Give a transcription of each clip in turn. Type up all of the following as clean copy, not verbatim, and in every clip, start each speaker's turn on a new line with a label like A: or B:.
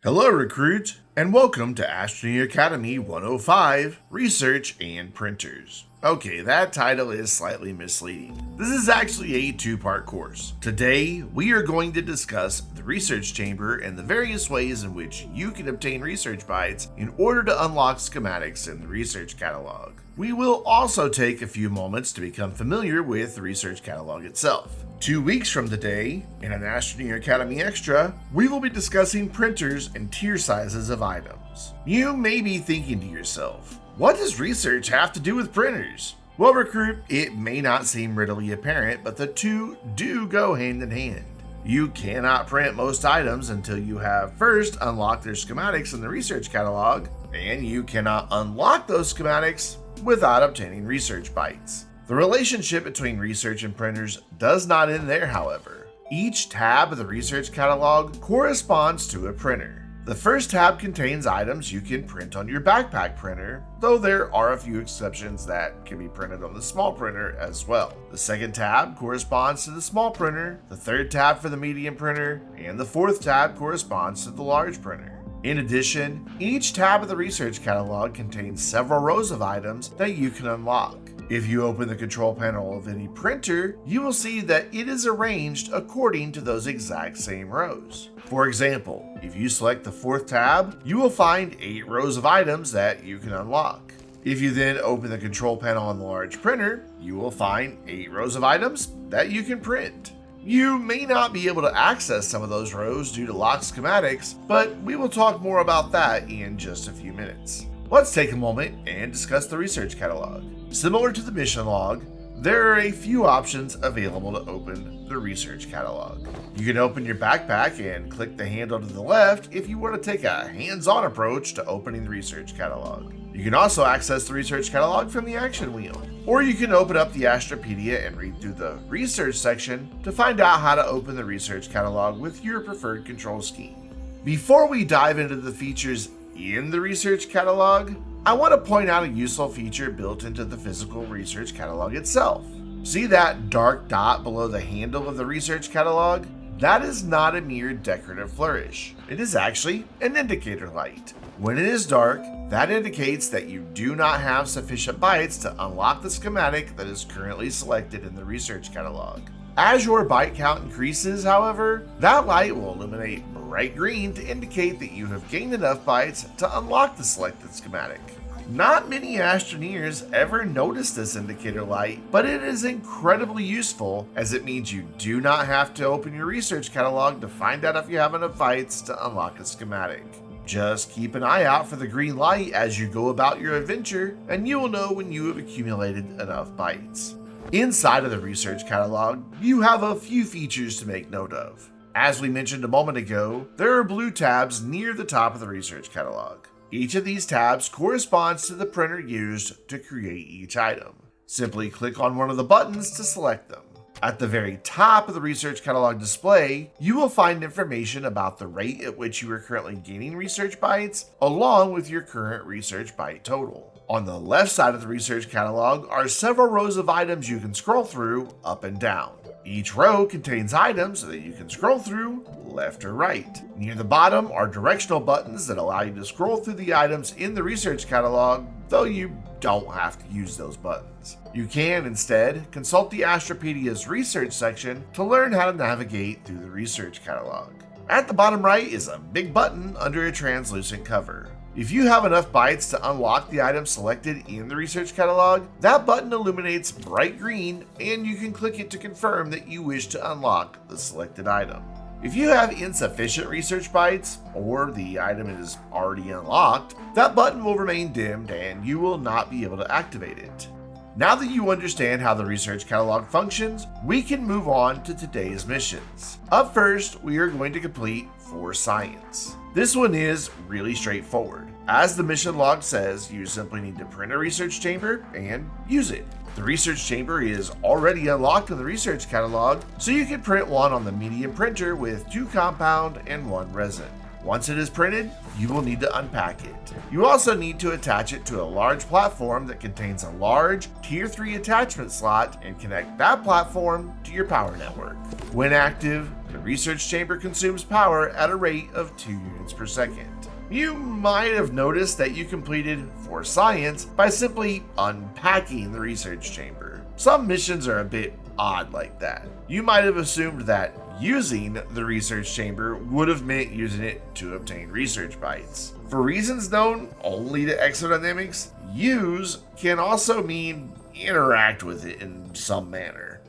A: Hello, recruit, and welcome to Astroneer Academy 105 Research and Printers. Okay, that title is slightly misleading. This is actually a two-part course. Today, we are going to discuss the research chamber and the various ways in which you can obtain research bytes in order to unlock schematics in the research catalog. We will also take a few moments to become familiar with the research catalog itself. 2 weeks from today, in an Astroneer Academy Extra, we will be discussing printers and tier sizes of items. You may be thinking to yourself, what does research have to do with printers? Well, recruit, it may not seem readily apparent, but the two do go hand in hand. You cannot print most items until you have first unlocked their schematics in the research catalog, and you cannot unlock those schematics without obtaining research bytes. The relationship between research and printers does not end there, however. Each tab of the research catalog corresponds to a printer. The first tab contains items you can print on your backpack printer, though there are a few exceptions that can be printed on the small printer as well. The second tab corresponds to the small printer, the third tab for the medium printer, and the fourth tab corresponds to the large printer. In addition, each tab of the research catalog contains several rows of items that you can unlock. If you open the control panel of any printer, you will see that it is arranged according to those exact same rows. For example, if you select the fourth tab, you will find 8 rows of items that you can unlock. If you then open the control panel on the large printer, you will find 8 rows of items that you can print. You may not be able to access some of those rows due to locked schematics, but we will talk more about that in just a few minutes. Let's take a moment and discuss the research catalog. Similar to the mission log, there are a few options available to open the research catalog. You can open your backpack and click the handle to the left if you want to take a hands-on approach to opening the research catalog. You can also access the research catalog from the action wheel, or you can open up the Astropedia and read through the research section to find out how to open the research catalog with your preferred control scheme. Before we dive into the features in the research catalog, I want to point out a useful feature built into the physical research catalog itself. See that dark dot below the handle of the research catalog? That is not a mere decorative flourish. It is actually an indicator light. When it is dark, that indicates that you do not have sufficient bytes to unlock the schematic that is currently selected in the research catalog. As your byte count increases, however, that light will illuminate bright green to indicate that you have gained enough bytes to unlock the selected schematic. Not many Astroneers ever notice this indicator light, but it is incredibly useful as it means you do not have to open your research catalog to find out if you have enough bytes to unlock a schematic. Just keep an eye out for the green light as you go about your adventure, and you will know when you have accumulated enough bytes. Inside of the research catalog, you have a few features to make note of. As we mentioned a moment ago, there are blue tabs near the top of the research catalog. Each of these tabs corresponds to the printer used to create each item. Simply click on one of the buttons to select them. At the very top of the research catalog display, you will find information about the rate at which you are currently gaining research bytes, along with your current research byte total. On the left side of the research catalog are several rows of items you can scroll through up and down. Each row contains items that you can scroll through left or right. Near the bottom are directional buttons that allow you to scroll through the items in the research catalog, though you don't have to use those buttons. You can instead consult the Astropedia's research section to learn how to navigate through the research catalog. At the bottom right is a big button under a translucent cover. If you have enough bytes to unlock the item selected in the research catalog, that button illuminates bright green and you can click it to confirm that you wish to unlock the selected item. If you have insufficient research bytes, or the item is already unlocked, that button will remain dimmed and you will not be able to activate it. Now that you understand how the research catalog functions, we can move on to today's missions. Up first, we are going to complete for science. This one is really straightforward. As the mission log says, you simply need to print a research chamber and use it. The research chamber is already unlocked in the research catalog, so you can print one on the medium printer with 2 compound and 1 resin. Once it is printed, you will need to unpack it. You also need to attach it to a large platform that contains a large Tier 3 attachment slot and connect that platform to your power network. When active, The research chamber consumes power at a rate of 2 units per second. You might have noticed that you completed For Science by simply unpacking the research chamber. Some missions are a bit odd like that. You might have assumed that using the research chamber would have meant using it to obtain research bytes. For reasons known only to exodynamics, use can also mean interact with it in some manner.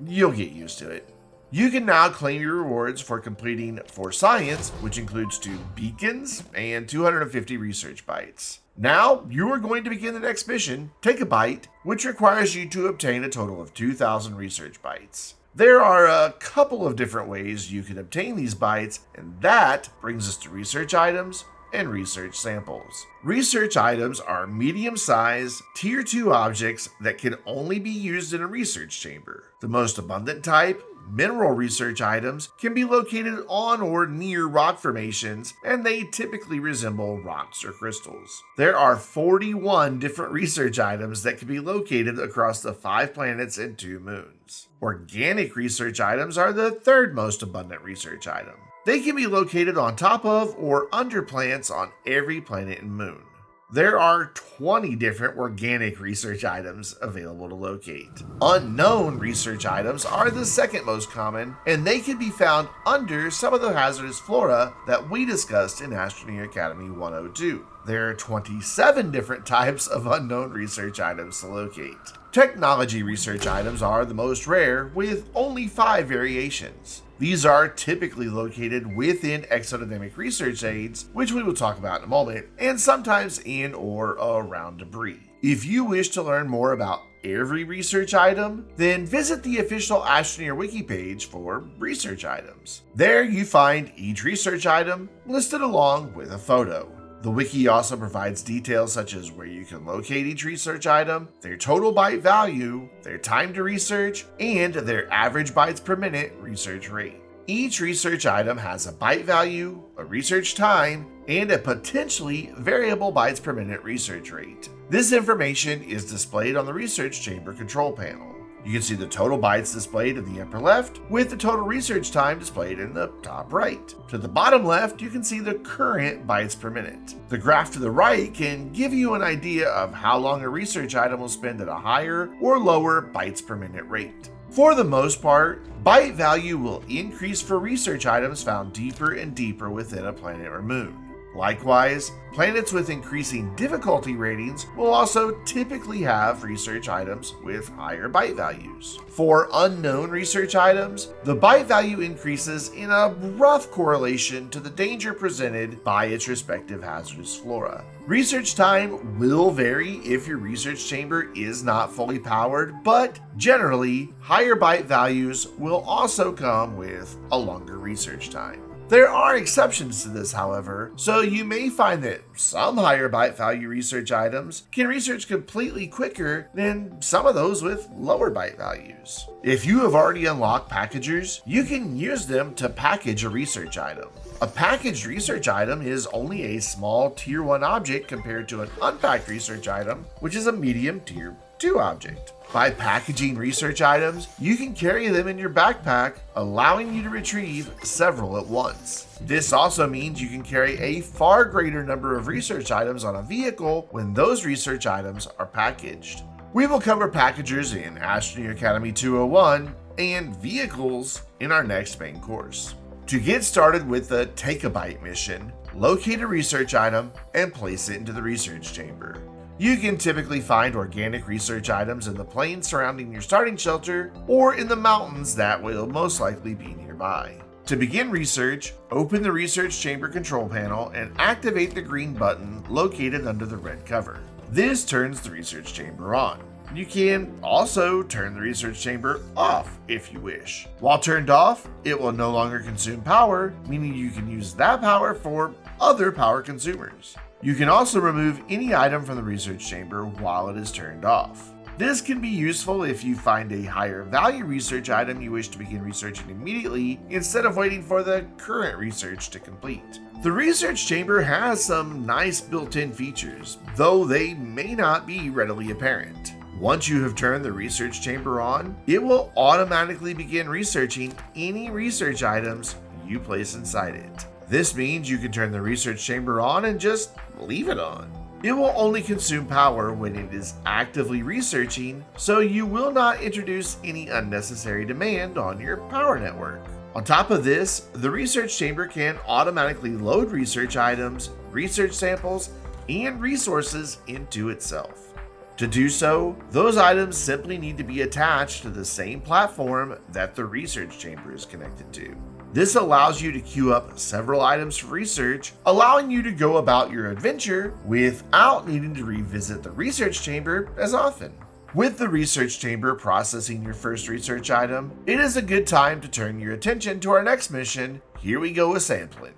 A: You'll get used to it. You can now claim your rewards for completing For Science, which includes 2 beacons and 250 research bytes. Now, you are going to begin the next mission, Take a Byte, which requires you to obtain a total of 2,000 research bytes. There are a couple of different ways you can obtain these bytes, and that brings us to research items and research samples. Research items are medium-sized, Tier 2 objects that can only be used in a research chamber. The most abundant type, mineral research items, can be located on or near rock formations, and they typically resemble rocks or crystals. There are 41 different research items that can be located across the 5 planets and 2 moons. Organic research items are the third most abundant research item. They can be located on top of or under plants on every planet and moon. There are 20 different organic research items available to locate. Unknown research items are the second most common, and they can be found under some of the hazardous flora that we discussed in Astroneer Academy 102. There are 27 different types of unknown research items to locate. Technology research items are the most rare, with only 5 variations. These are typically located within exodynamic research aids, which we will talk about in a moment, and sometimes in or around debris. If you wish to learn more about every research item, then visit the official Astroneer wiki page for research items. There you find each research item listed along with a photo. The wiki also provides details such as where you can locate each research item, their total byte value, their time to research, and their average bytes per minute research rate. Each research item has a byte value, a research time, and a potentially variable bytes per minute research rate. This information is displayed on the research chamber control panel. You can see the total bytes displayed in the upper left, with the total research time displayed in the top right. To the bottom left, you can see the current bytes per minute. The graph to the right can give you an idea of how long a research item will spend at a higher or lower bytes per minute rate. For the most part, byte value will increase for research items found deeper and deeper within a planet or moon. Likewise, planets with increasing difficulty ratings will also typically have research items with higher byte values. For unknown research items, the byte value increases in a rough correlation to the danger presented by its respective hazardous flora. Research time will vary if your research chamber is not fully powered, but generally, higher byte values will also come with a longer research time. There are exceptions to this, however, so you may find that some higher byte value research items can research completely quicker than some of those with lower byte values. If you have already unlocked packagers, you can use them to package a research item. A packaged research item is only a small Tier 1 object compared to an unpacked research item, which is a medium Tier 2 object. By packaging research items, you can carry them in your backpack, allowing you to retrieve several at once. This also means you can carry a far greater number of research items on a vehicle when those research items are packaged. We will cover packagers in Astroneer Academy 201 and vehicles in our next main course. To get started with the Take a Byte mission, locate a research item and place it into the research chamber. You can typically find organic research items in the plains surrounding your starting shelter or in the mountains that will most likely be nearby. To begin research, open the research chamber control panel and activate the green button located under the red cover. This turns the research chamber on. You can also turn the research chamber off if you wish. While turned off, it will no longer consume power, meaning you can use that power for other power consumers. You can also remove any item from the research chamber while it is turned off. This can be useful if you find a higher value research item you wish to begin researching immediately instead of waiting for the current research to complete. The research chamber has some nice built-in features, though they may not be readily apparent. Once you have turned the research chamber on, it will automatically begin researching any research items you place inside it. This means you can turn the research chamber on and just leave it on. It will only consume power when it is actively researching, so you will not introduce any unnecessary demand on your power network. On top of this, the research chamber can automatically load research items, research samples, and resources into itself. To do so, those items simply need to be attached to the same platform that the research chamber is connected to. This allows you to queue up several items for research, allowing you to go about your adventure without needing to revisit the research chamber as often. With the research chamber processing your first research item, it is a good time to turn your attention to our next mission. Here we go with sampling.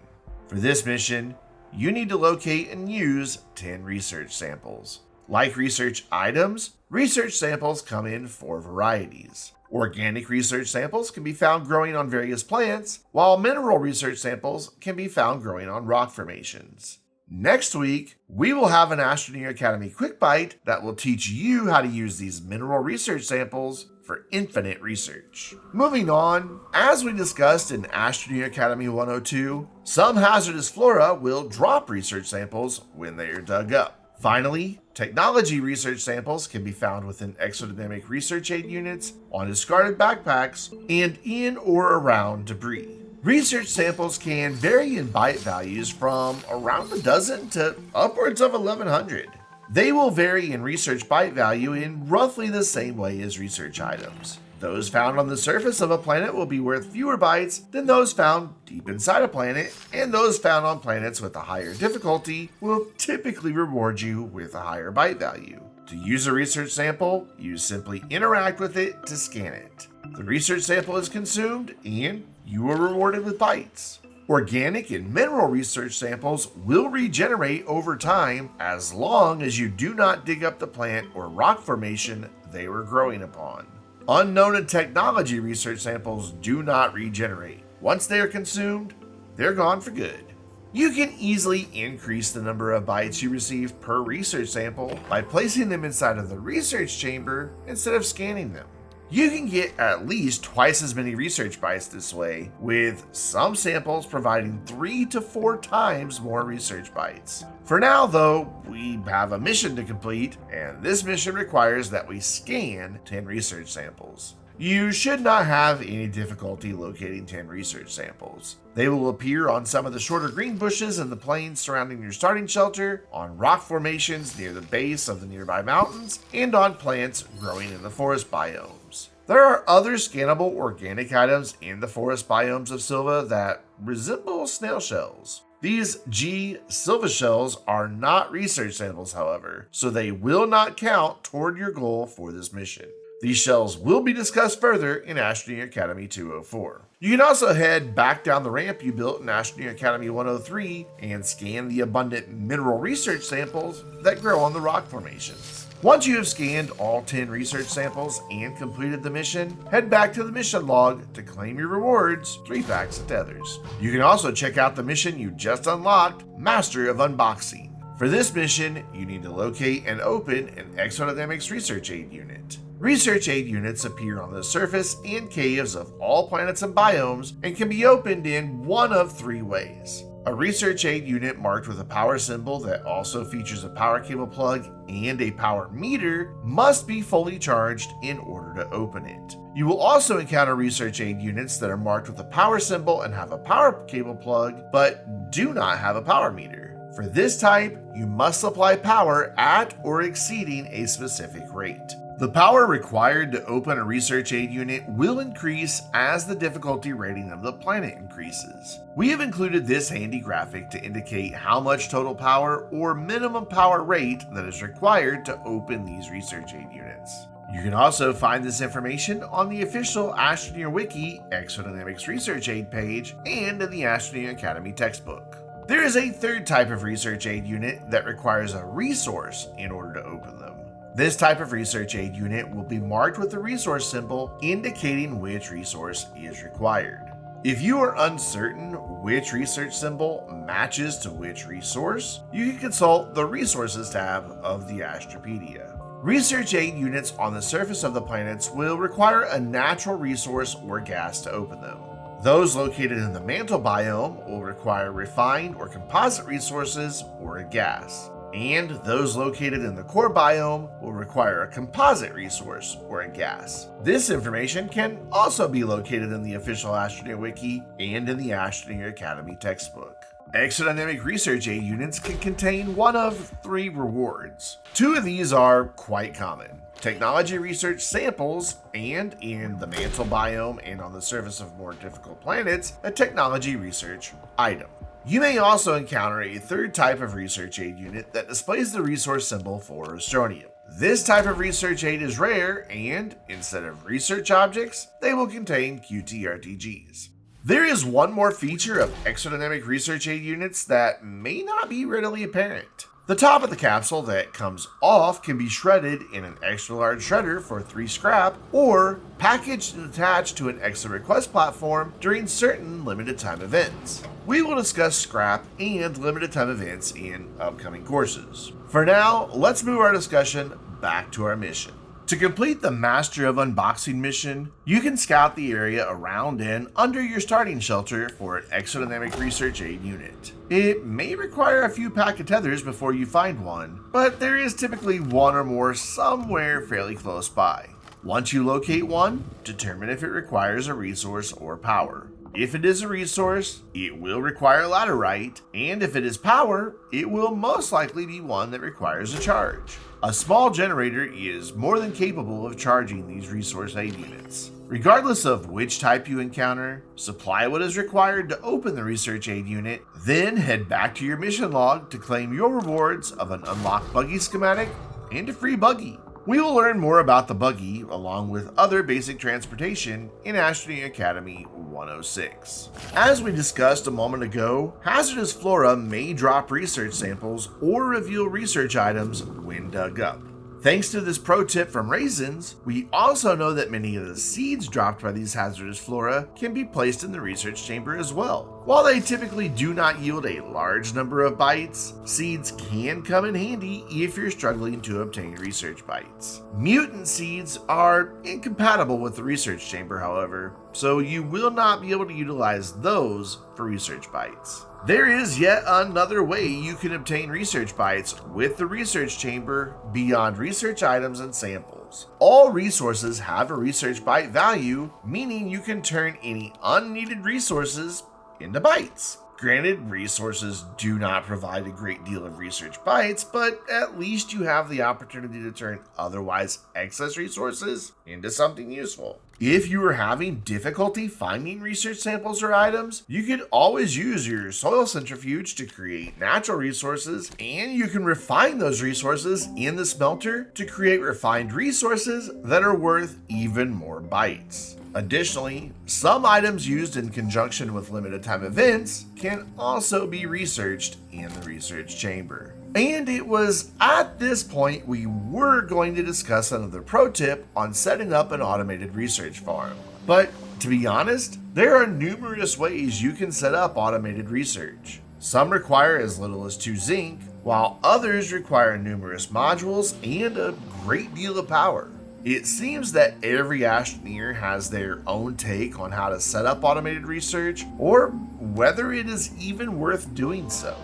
A: For this mission, you need to locate and use 10 research samples. Like research items, research samples come in 4 varieties. Organic research samples can be found growing on various plants, while mineral research samples can be found growing on rock formations. Next week, we will have an Astroneer Academy quick bite that will teach you how to use these mineral research samples for infinite research. Moving on, as we discussed in Astroneer Academy 102, some hazardous flora will drop research samples when they are dug up. Finally, technology research samples can be found within EXO Research Aid Units, on discarded backpacks, and in or around debris. Research samples can vary in byte values from around a dozen to upwards of 1100. They will vary in research byte value in roughly the same way as research items. Those found on the surface of a planet will be worth fewer bytes than those found deep inside a planet, and those found on planets with a higher difficulty will typically reward you with a higher byte value. To use a research sample, you simply interact with it to scan it. The research sample is consumed, and you are rewarded with bytes. Organic and mineral research samples will regenerate over time as long as you do not dig up the plant or rock formation they were growing upon. Unknown and technology research samples do not regenerate. Once they are consumed, they're gone for good. You can easily increase the number of bytes you receive per research sample by placing them inside of the research chamber instead of scanning them. You can get at least twice as many research bytes this way, with some samples providing 3 to 4 times more research bytes. For now though, we have a mission to complete, and this mission requires that we scan 10 research samples. You should not have any difficulty locating 10 research samples. They will appear on some of the shorter green bushes in the plains surrounding your starting shelter, on rock formations near the base of the nearby mountains, and on plants growing in the forest biomes. There are other scannable organic items in the forest biomes of Silva that resemble snail shells. These G Silva shells are not research samples, however, so they will not count toward your goal for this mission. These shells will be discussed further in Astroneer Academy 204. You can also head back down the ramp you built in Astroneer Academy 103 and scan the abundant mineral research samples that grow on the rock formations. Once you have scanned all 10 research samples and completed the mission, head back to the mission log to claim your rewards, 3 packs of tethers. You can also check out the mission you just unlocked, Master of Unboxing. For this mission, you need to locate and open an EXO Research Aid Unit. Research Aid Units appear on the surface and caves of all planets and biomes and can be opened in one of 3 ways. A Research Aid Unit marked with a power symbol that also features a power cable plug and a power meter must be fully charged in order to open it. You will also encounter Research Aid Units that are marked with a power symbol and have a power cable plug, but do not have a power meter. For this type, you must supply power at or exceeding a specific rate. The power required to open a Research Aid Unit will increase as the difficulty rating of the planet increases. We have included this handy graphic to indicate how much total power or minimum power rate that is required to open these Research Aid Units. You can also find this information on the official Astroneer Wiki EXO Research Aid page and in the Astroneer Academy textbook. There is a third type of Research Aid Unit that requires a resource in order to open them. This type of Research Aid Unit will be marked with the resource symbol indicating which resource is required. If you are uncertain which research symbol matches to which resource, you can consult the Resources tab of the Astropedia. Research aid units on the surface of the planets will require a natural resource or gas to open them. Those located in the mantle biome will require refined or composite resources or a gas. And those located in the core biome will require a composite resource or a gas. This information can also be located in the official Astroneer Wiki and in the Astroneer Academy textbook. Exodynamic research aid units can contain one of 3 rewards. 2 of these are quite common: technology research samples, and in the mantle biome and on the surface of more difficult planets, a technology research item. You may also encounter a 3rd type of research aid unit that displays the resource symbol for Astroneer. This type of research aid is rare, and instead of research objects, they will contain QTRTGs. There is one more feature of exodynamic research aid units that may not be readily apparent. The top of the capsule that comes off can be shredded in an extra large shredder for 3 scrap, or packaged and attached to an EXO request platform during certain limited time events. We will discuss scrap and limited time events in upcoming courses. For now, let's move our discussion back to our mission. To complete the Master of Unboxing mission, you can scout the area around and under your starting shelter for an exodynamic research aid unit. It may require a few packet tethers before you find one, but there is typically one or more somewhere fairly close by. Once you locate one, determine if it requires a resource or power. If it is a resource, it will require laterite, and if it is power, it will most likely be one that requires a charge. A small generator is more than capable of charging these resource aid units. Regardless of which type you encounter, supply what is required to open the research aid unit, then head back to your mission log to claim your rewards of an unlocked buggy schematic and a free buggy. We will learn more about the buggy along with other basic transportation in Astroneer Academy 106. As we discussed a moment ago, hazardous flora may drop research samples or reveal research items when dug up. Thanks to this pro tip from Raisins, we also know that many of the seeds dropped by these hazardous flora can be placed in the research chamber as well. While they typically do not yield a large number of bytes, seeds can come in handy if you're struggling to obtain research bytes. Mutant seeds are incompatible with the research chamber, however, so you will not be able to utilize those for research bytes. There is yet another way you can obtain research bytes with the research chamber beyond research items and samples. All resources have a research byte value, meaning you can turn any unneeded resources into bytes. Granted, resources do not provide a great deal of research bytes, but at least you have the opportunity to turn otherwise excess resources into something useful. If you are having difficulty finding research samples or items, you can always use your soil centrifuge to create natural resources, and you can refine those resources in the smelter to create refined resources that are worth even more bytes. Additionally, some items used in conjunction with limited time events can also be researched in the research chamber. And it was at this point we were going to discuss another pro tip on setting up an automated research farm. But to be honest, there are numerous ways you can set up automated research. Some require as little as 2 zinc, while others require numerous modules and a great deal of power. It seems that every Astroneer has their own take on how to set up automated research, or whether it is even worth doing so.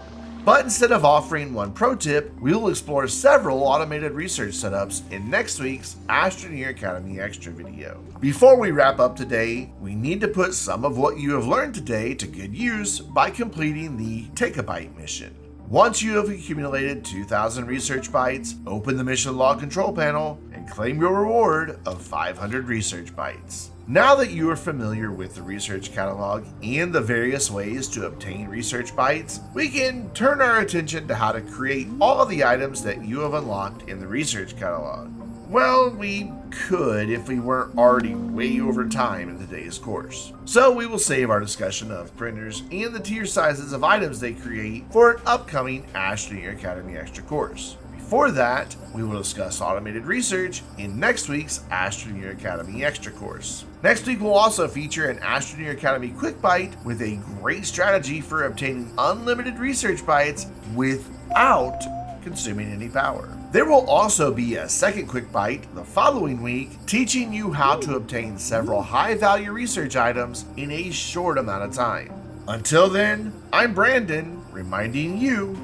A: But instead of offering one pro tip, we will explore several automated research setups in next week's Astroneer Academy Extra video. Before we wrap up today, we need to put some of what you have learned today to good use by completing the Take a Byte mission. Once you have accumulated 2,000 research bytes, open the mission log control panel and claim your reward of 500 research bytes. Now that you are familiar with the research catalog and the various ways to obtain research bytes, we can turn our attention to how to create all of the items that you have unlocked in the research catalog. Well, we could if we weren't already way over time in today's course. So we will save our discussion of printers and the tier sizes of items they create for an upcoming Astroneer Academy Extra course. Before that, we will discuss automated research in next week's Astroneer Academy Extra course. Next week will also feature an Astroneer Academy Quick Byte with a great strategy for obtaining unlimited research bytes without consuming any power. There will also be a second quick bite the following week, teaching you how to obtain several high-value research items in a short amount of time. Until then, I'm Brandon, reminding you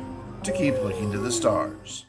A: to keep looking to the stars.